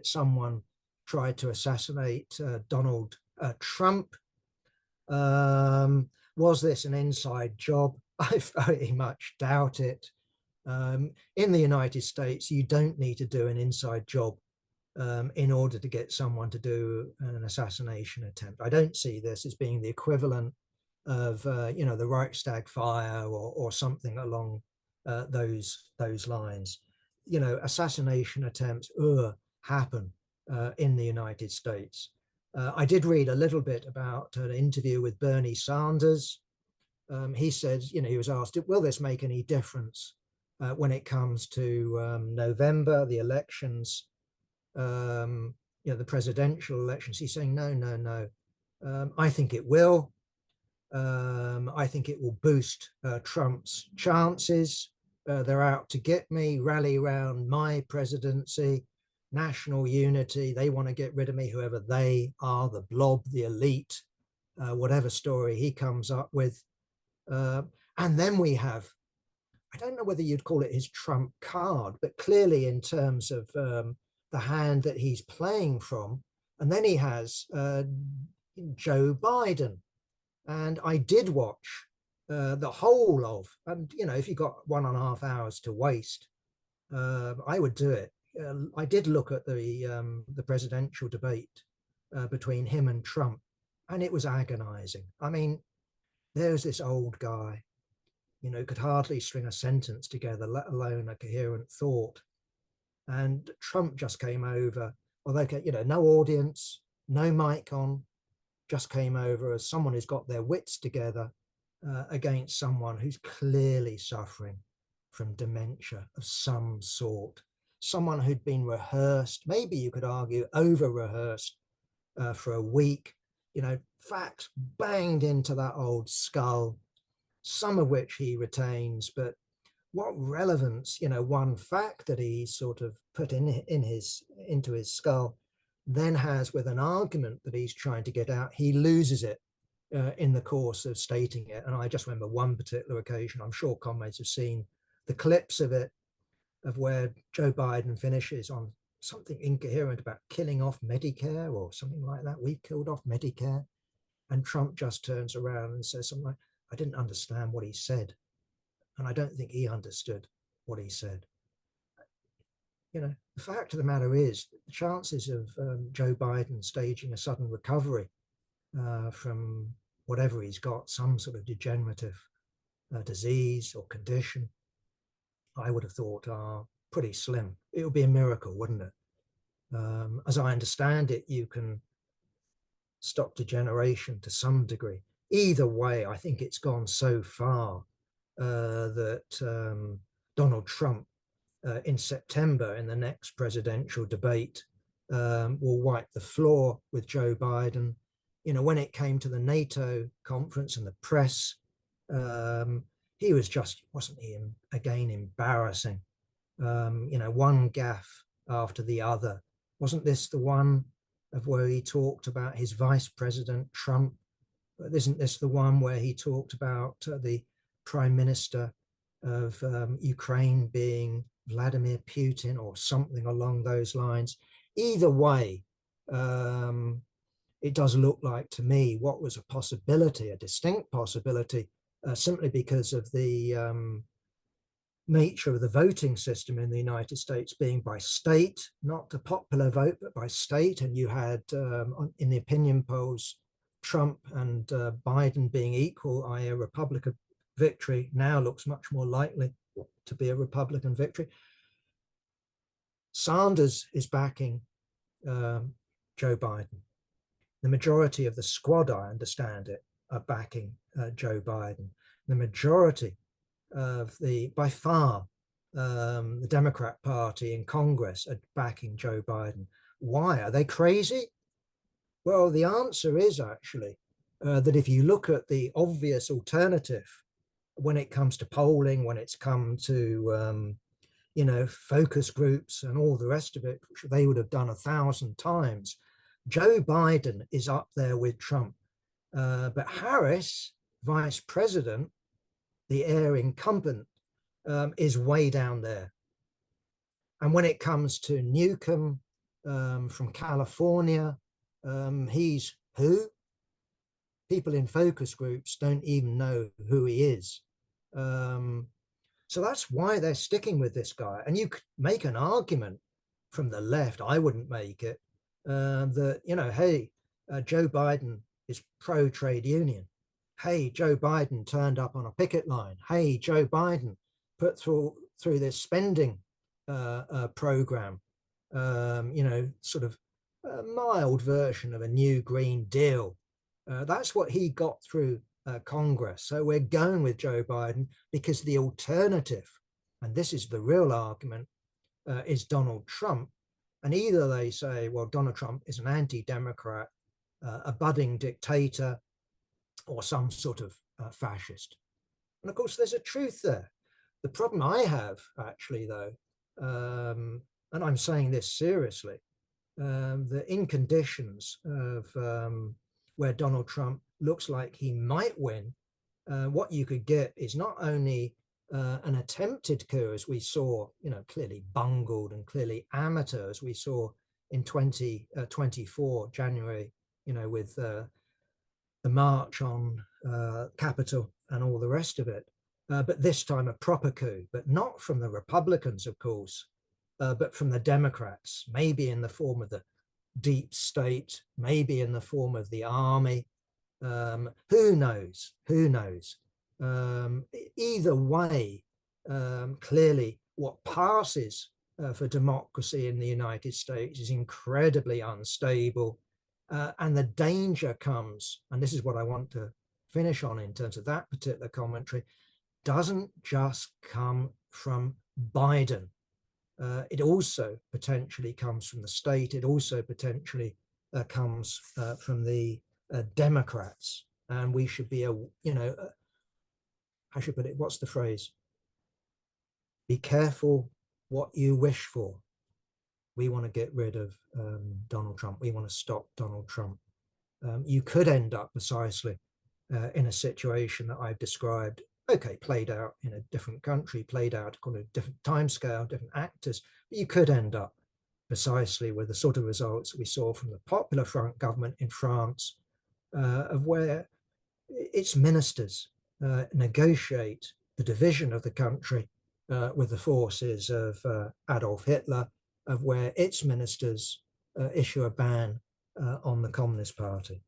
someone tried to assassinate Donald Trump. Was this an inside job? I very much doubt it. In the United States, you don't need to do an inside job in order to get someone to do an assassination attempt. I don't see this as being the equivalent of the Reichstag fire or something along those lines. Assassination attempts happen in the United States. I did read a little bit about an interview with Bernie Sanders. He said, he was asked, will this make any difference when it comes to November, the elections, the presidential elections? He's saying, no. I think it will. I think it will boost Trump's chances. They're out to get me, rally around my presidency, national unity. They want to get rid of me, whoever they are, the blob, the elite, whatever story he comes up with. And then we have, I don't know whether you'd call it his trump card, but clearly in terms of the hand that he's playing from. And then he has Joe Biden. And I did watch the whole of, and if you got 1.5 hours to waste, I would do it. I did look at the presidential debate between him and Trump, and it was agonizing. I mean, there's this old guy, could hardly string a sentence together, let alone a coherent thought. And Trump just came over, although, no audience, no mic on, just came over as someone who's got their wits together against someone who's clearly suffering from dementia of some sort. Someone who'd been rehearsed, maybe you could argue over-rehearsed for a week, facts banged into that old skull, some of which he retains, but what relevance, one fact that he sort of put into his skull then has with an argument that he's trying to get out, he loses it in the course of stating it. And I just remember one particular occasion, I'm sure comrades have seen the clips of it, of where Joe Biden finishes on something incoherent about killing off Medicare or something like that. We killed off Medicare. And Trump just turns around and says something like, I didn't understand what he said. And I don't think he understood what he said. The fact of the matter is, the chances of Joe Biden staging a sudden recovery from whatever he's got, some sort of degenerative disease or condition, I would have thought are pretty slim. It would be a miracle, wouldn't it? As I understand it, you can stop degeneration to some degree. Either way, I think it's gone so far that Donald Trump in September in the next presidential debate will wipe the floor with Joe Biden. When it came to the NATO conference and the press, he was just, wasn't he, again, embarrassing. One gaffe after the other. Wasn't this the one of where he talked about his vice president, Trump? Isn't this the one where he talked about the prime minister of Ukraine being Vladimir Putin or something along those lines? Either way, it does look like to me what was a possibility, a distinct possibility, simply because of the nature of the voting system in the United States being by state, not the popular vote, but by state. And you had in the opinion polls, Trump and Biden being equal, i.e. a Republican victory now looks much more likely to be a Republican victory. Sanders is backing Joe Biden. The majority of the squad, I understand it, are backing Joe Biden. The majority of by far, the Democrat Party in Congress are backing Joe Biden. Why? Are they crazy? Well, the answer is actually that if you look at the obvious alternative when it comes to polling, when it's come to focus groups and all the rest of it, which they would have done 1,000 times, Joe Biden is up there with Trump. But Harris, vice president, the heir incumbent, is way down there. And when it comes to Newcomb, from California. He's who? People in focus groups don't even know who he is. Um, so that's why they're sticking with this guy. And you could make an argument from the left, I wouldn't make it, that, hey, Joe Biden is pro trade union. Hey, Joe Biden turned up on a picket line. Hey, Joe Biden put through this spending program, sort of a mild version of a new Green Deal. That's what he got through Congress. So we're going with Joe Biden because the alternative, and this is the real argument, is Donald Trump. And either they say, well, Donald Trump is an anti-democrat, a budding dictator, or some sort of fascist. And of course, there's a truth there. The problem I have, actually, though, and I'm saying this seriously, that in conditions of where Donald Trump looks like he might win, what you could get is not only an attempted coup, as we saw, clearly bungled and clearly amateur, as we saw in 2024 January, with the march on Capitol and all the rest of it. But this time a proper coup, but not from the Republicans, of course, but from the Democrats, maybe in the form of the deep state, maybe in the form of the army. Who knows? Who knows? Either way, clearly what passes for democracy in the United States is incredibly unstable. And the danger comes, and this is what I want to finish on in terms of that particular commentary, doesn't just come from Biden. It also potentially comes from the state. It also potentially comes from the Democrats. And we should be, how should I put it? What's the phrase? Be careful what you wish for. We want to get rid of Donald Trump. We want to stop Donald Trump. You could end up precisely in a situation that I've described, okay, played out in a different country, played out according to a different timescale, different actors, but you could end up precisely with the sort of results we saw from the Popular Front government in France, of where its ministers negotiate the division of the country with the forces of Adolf Hitler, of where its ministers issue a ban on the Communist Party.